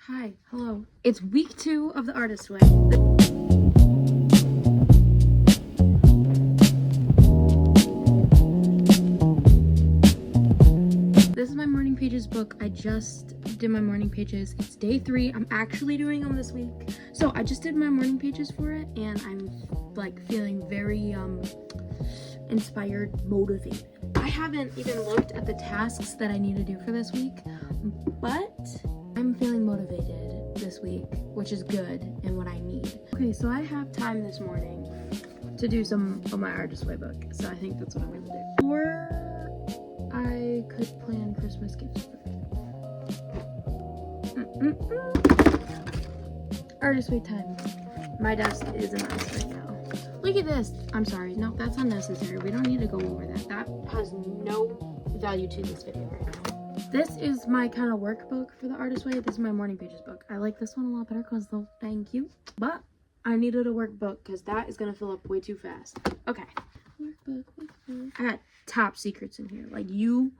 Hi, hello. It's week 2 of the Artist Way. This is my morning pages book. I just did my morning pages. It's day 3. I'm actually doing them this week. So I just did my morning pages for it, and I'm like feeling very inspired, motivated. I haven't even looked at the tasks that I need to do for this week, but I'm feeling motivated this week, which is good and what I need. Okay, so I have time this morning to do some of my Artist Way book, so I think that's what I'm gonna do. Or I could plan Christmas gifts for Artist Way time. My desk is a mess right now. Look at this. I'm sorry. No, that's unnecessary. We don't need to go over that. That has no value to this video right now. This is my kind of workbook for the Artist Way. This is my morning pages book. I like this one a lot better because they're thank you. But I needed a workbook because that is going to fill up way too fast. Okay. Workbook. I got top secrets in here. Like, you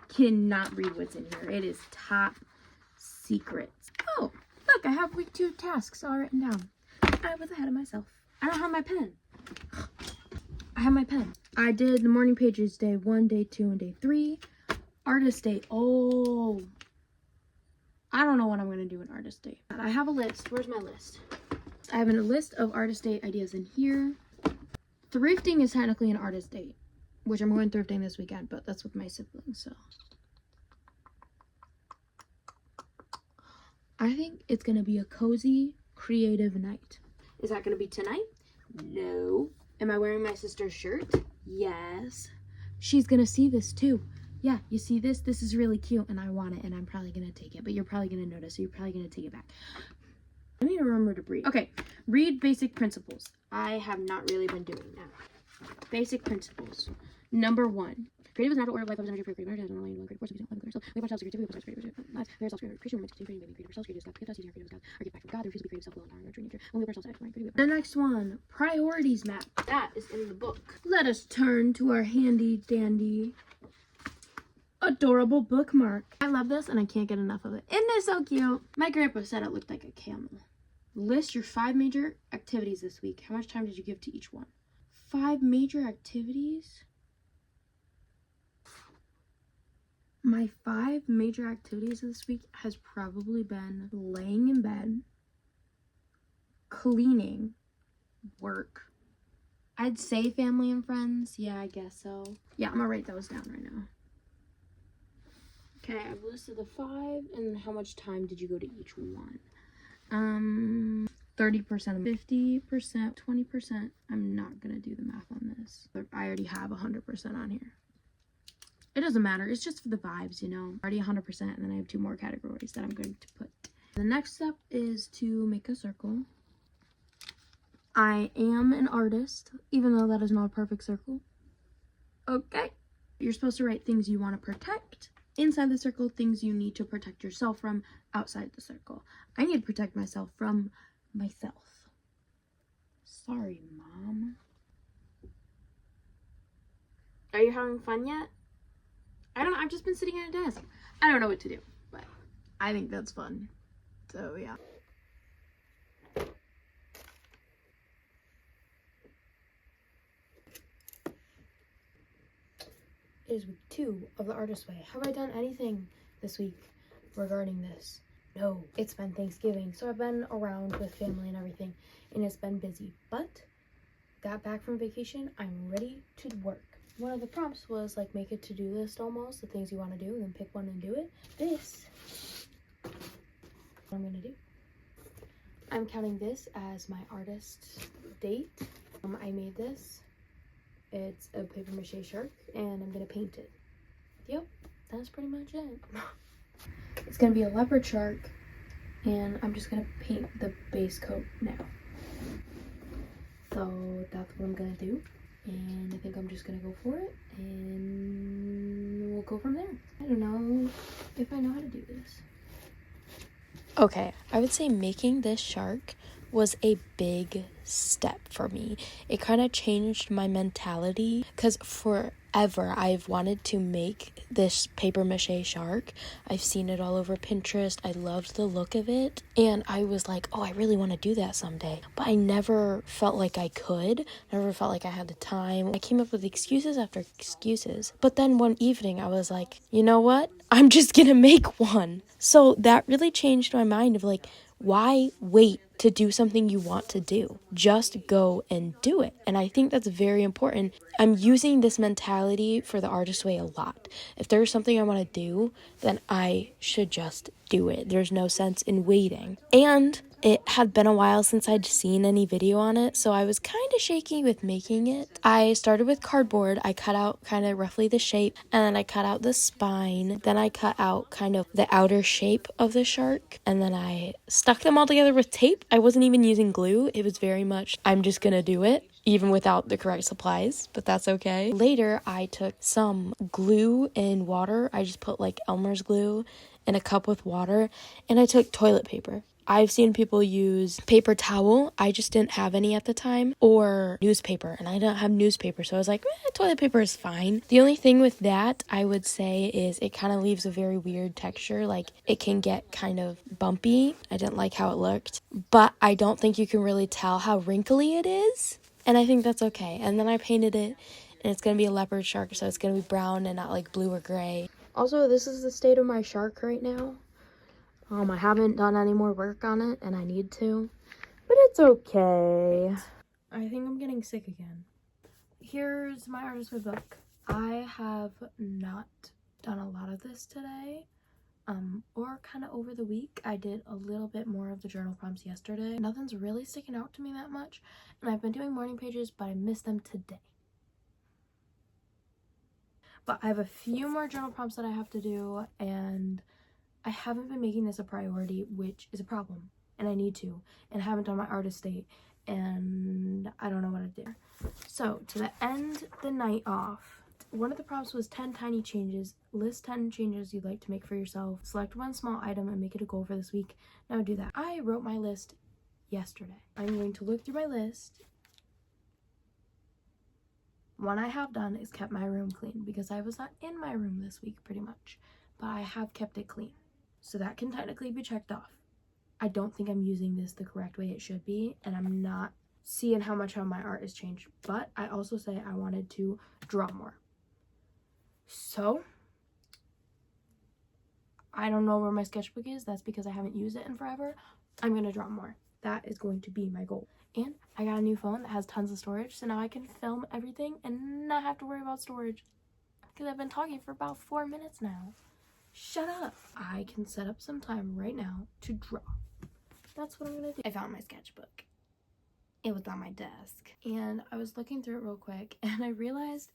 cannot read what's in here. It is top secrets. Oh, look, I have week 2 tasks all written down. I was ahead of myself. I don't have my pen. I have my pen. I did the morning pages day 1, day 2, and day 3. Artist day. Oh, I don't know what I'm going to do in Artist day. I have a list. Where's my list? I have a list of Artist day ideas in here. Thrifting is technically an Artist day, which I'm going thrifting this weekend, but that's with my siblings, so. I think it's going to be a cozy, creative night. Is that going to be tonight? No. Am I wearing my sister's shirt? Yes. She's going to see this too. Yeah, you see this? This is really cute and I want it and I'm probably going to take it, but you're probably going to notice, so you're probably going to take it back. I need to remember to breathe. Okay, read basic principles. I have not really been doing that. Basic principles. Number 1. Creative is natural order of life, love is energy for creative energy, has an online creative force, we don't have we have self-creativity, we have self-creativity, there's self-creative appreciation, we creative baby, creative self-creative God, creative easier, creative God, our gift back from God, there refuse to be creative, self-will, and nurturing nature, only ourselves act, creative. The next one, priorities map. That is in the book. Let us turn to our handy dandy adorable bookmark. I love this and I can't get enough of it. Isn't it so cute? My grandpa said it looked like a camel. List your 5 major activities this week. How much time did you give to each one? 5 major activities? My 5 major activities this week has probably been laying in bed, cleaning, work. I'd say family and friends. Yeah, I guess so. Yeah, I'm gonna write those down right now. Okay, I've listed the 5, and how much time did you go to each one? 30%, 50%, 20%. I'm not gonna do the math on this. I already have 100% on here. It doesn't matter. It's just for the vibes, you know. Already 100%, and then I have 2 more categories that I'm going to put. The next step is to make a circle. I am an artist, even though that is not a perfect circle. Okay. You're supposed to write things you want to protect inside the circle, things you need to protect yourself from outside the circle. I need to protect myself from myself. Sorry, Mom. Are you having fun yet? I don't know. I've just been sitting at a desk. I don't know what to do, but I think that's fun. So, yeah. It is week 2 of the Artist Way. Have I done anything this week regarding this? No. It's been Thanksgiving, so I've been around with family and everything, and it's been busy. But got back from vacation. I'm ready to work. One of the prompts was like make a to-do list almost, the things you want to do, and then pick one and do it. This, what I'm gonna do. I'm counting this as my artist date. I made this. It's a paper mache shark, and I'm gonna paint it. Yep, that's pretty much it. It's gonna be a leopard shark, and I'm just gonna paint the base coat now. So that's what I'm gonna do. And I think I'm just gonna go for it, and we'll go from there. I don't know if I know how to do this. Okay, I would say making this shark was a big step for me. It kind of changed my mentality because for forever I've wanted to make this paper mache shark. I've seen it all over Pinterest. I loved the look of it, and I was like, oh, I really want to do that someday, but I never felt like I could, never felt like I had the time. I came up with excuses after excuses, but then one evening I was like, you know what, I'm just gonna make one. So that really changed my mind of like, why wait to do something you want to do? Just go and do it. And I think that's very important. I'm using this mentality for the artist way a lot. If there's something I want to do, then I should just do it. There's no sense in waiting. And it had been a while since I'd seen any video on it, so I was kind of shaky with making it. I started with cardboard. I cut out kind of roughly the shape, and then I cut out the spine. Then I cut out kind of the outer shape of the shark, and then I stuck them all together with tape. I wasn't even using glue. It was very much, I'm just gonna do it, even without the correct supplies, but that's okay. Later, I took some glue and water. I just put like Elmer's glue in a cup with water, and I took toilet paper. I've seen people use paper towel. I just didn't have any at the time, or newspaper, and I don't have newspaper, so I was like, toilet paper is fine. The only thing with that, I would say, is it kind of leaves a very weird texture. Like, it can get kind of bumpy. I didn't like how it looked, but I don't think you can really tell how wrinkly it is, and I think that's okay. And then I painted it, and it's going to be a leopard shark, so it's going to be brown and not like blue or gray. Also, this is the state of my shark right now. I haven't done any more work on it, and I need to, but it's okay. I think I'm getting sick again. Here's my artist way book. I have not done a lot of this today, or kind of over the week. I did a little bit more of the journal prompts yesterday. Nothing's really sticking out to me that much, and I've been doing morning pages, but I missed them today. But I have a few more journal prompts that I have to do, and I haven't been making this a priority, which is a problem, and I need to, and I haven't done my artist date, and I don't know what to do. So, to end the night off, one of the prompts was 10 tiny changes. List 10 changes you'd like to make for yourself. Select one small item and make it a goal for this week. Now do that. I wrote my list yesterday. I'm going to look through my list. One I have done is kept my room clean, because I was not in my room this week pretty much, but I have kept it clean. So that can technically be checked off. I don't think I'm using this the correct way it should be, and I'm not seeing how much of my art has changed. But I also say I wanted to draw more. So, I don't know where my sketchbook is. That's because I haven't used it in forever. I'm going to draw more. That is going to be my goal. And I got a new phone that has tons of storage, so now I can film everything and not have to worry about storage. Because I've been talking for about 4 minutes now. Shut up. I can set up some time right now to draw. That's what I'm gonna do. I found my sketchbook. It was on my desk, and I was looking through it real quick, and I realized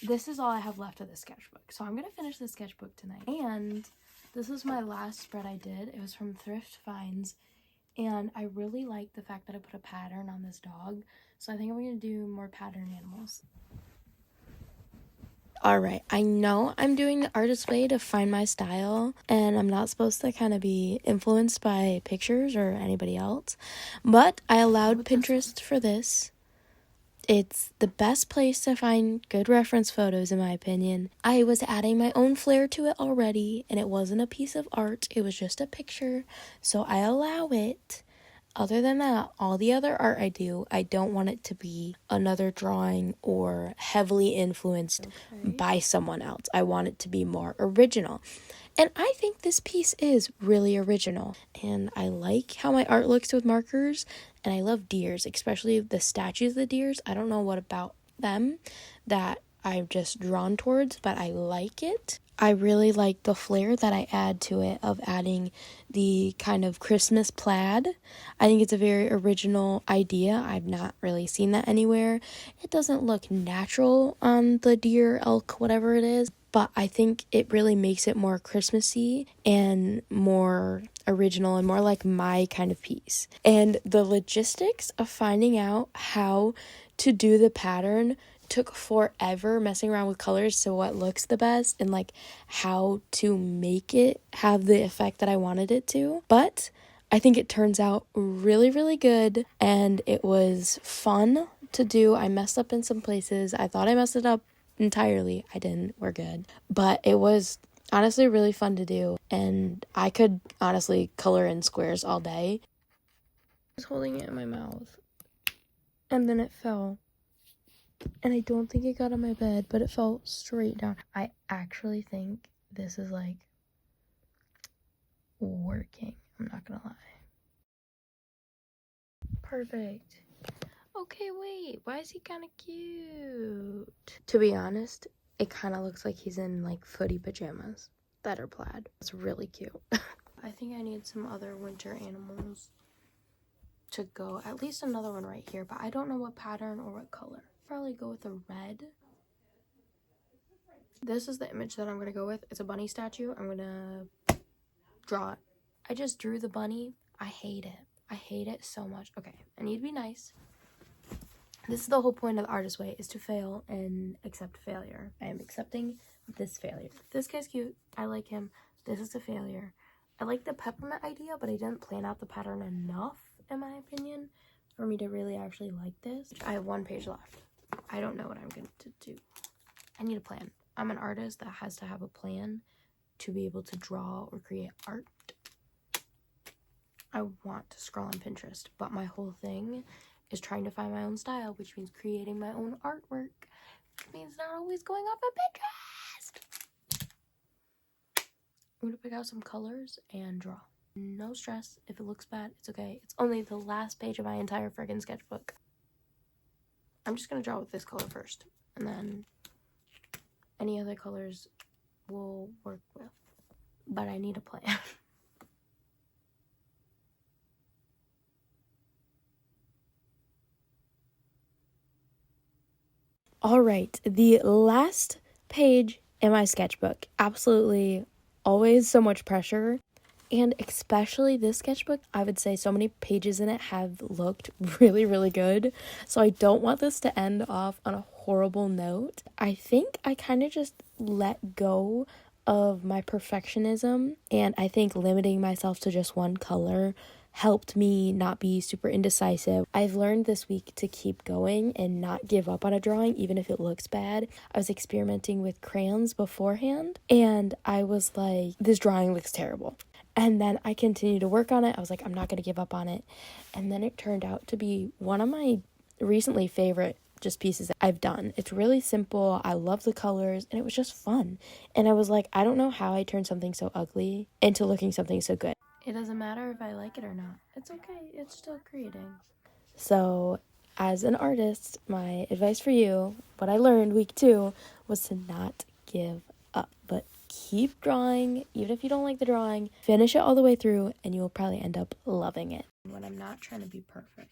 this is all I have left of the sketchbook. So I'm gonna finish the sketchbook tonight. And this is my last spread I did. It was from Thrift Finds, and I really like the fact that I put a pattern on this dog. So I think I'm gonna do more pattern animals. Alright, I know I'm doing the artist way to find my style, and I'm not supposed to kind of be influenced by pictures or anybody else, but I allowed Pinterest for this. It's the best place to find good reference photos, in my opinion. I was adding my own flair to it already, and it wasn't a piece of art, it was just a picture, so I allow it. Other than that, all the other art I do, I don't want it to be another drawing or heavily influenced by someone else. I want it to be more original. And I think this piece is really original. And I like how my art looks with markers. And I love deers, especially the statues of the deers. I don't know what about them that I've just drawn towards, but I like it. I really like the flair that I add to it of adding the kind of Christmas plaid. I think it's a very original idea. I've not really seen that anywhere. It doesn't look natural on the deer, elk, whatever it is, but I think it really makes it more Christmassy and more original and more like my kind of piece. And the logistics of finding out how to do the pattern took forever, messing around with colors so what looks the best and like how to make it have the effect that I wanted it to. But I think it turns out really, really good, and it was fun to do. I messed up in some places. I thought I messed it up entirely. I didn't. We're good. But it was honestly really fun to do, and I could honestly color in squares all day. I was holding it in my mouth, and then it fell. And I don't think it got on my bed, but it fell straight down. I actually think this is like working. I'm not gonna lie. Perfect. Okay, wait. Why is he kind of cute? To be honest, it kind of looks like he's in like footy pajamas that are plaid. It's really cute. I think I need some other winter animals to go. At least another one right here, but I don't know what pattern or what color. Probably go with a red. This is the image that I'm going to go with. It's a bunny statue. I'm going to draw it. I just drew the bunny. I hate it. I hate it so much. Okay, I need to be nice. This is the whole point of the artist way, is to fail and accept failure. I am accepting this failure. This guy's cute. I like him. This is a failure. I like the peppermint idea, but I didn't plan out the pattern enough, in my opinion, for me to really actually like this. I have 1 page left. I don't know what I'm going to do. I need a plan. I'm an artist that has to have a plan to be able to draw or create art. I want to scroll on Pinterest, but my whole thing is trying to find my own style, which means creating my own artwork. It means not always going off of Pinterest. I'm gonna pick out some colors and draw. No stress. If it looks bad, it's okay. It's only the last page of my entire friggin' sketchbook. I'm just gonna draw with this color first, and then any other colors will work with. But I need a plan. All right, the last page in my sketchbook. Absolutely always so much pressure. And especially this sketchbook, I would say so many pages in it have looked really, really good. So I don't want this to end off on a horrible note. I think I kind of just let go of my perfectionism. And I think limiting myself to just one color helped me not be super indecisive. I've learned this week to keep going and not give up on a drawing, even if it looks bad. I was experimenting with crayons beforehand, and I was like, this drawing looks terrible. And then I continued to work on it. I was like, I'm not going to give up on it. And then it turned out to be one of my recently favorite just pieces that I've done. It's really simple. I love the colors, and it was just fun. And I was like, I don't know how I turned something so ugly into looking something so good. It doesn't matter if I like it or not. It's okay. It's still creating. So as an artist, my advice for you, what I learned week 2, was to not give up, but keep drawing. Even if you don't like the drawing, finish it all the way through, and you'll probably end up loving it. When I'm not trying to be perfect,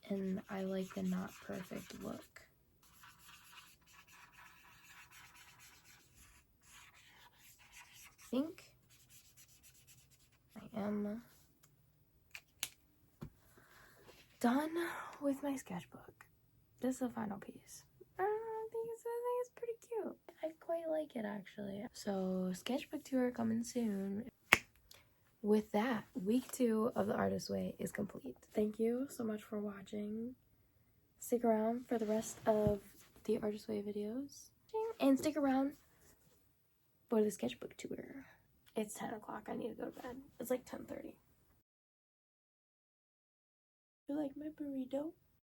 and I like the not perfect look. I think I am done with my sketchbook. This is the final piece. I think it's pretty cute. I quite like it, actually. So sketchbook tour coming soon. With that, week 2 of the Artist Way is complete. Thank you so much for watching. Stick around for the rest of the Artist Way videos. And stick around for the sketchbook tour. It's 10 o'clock. I need to go to bed. It's like 10:30. You like my burrito?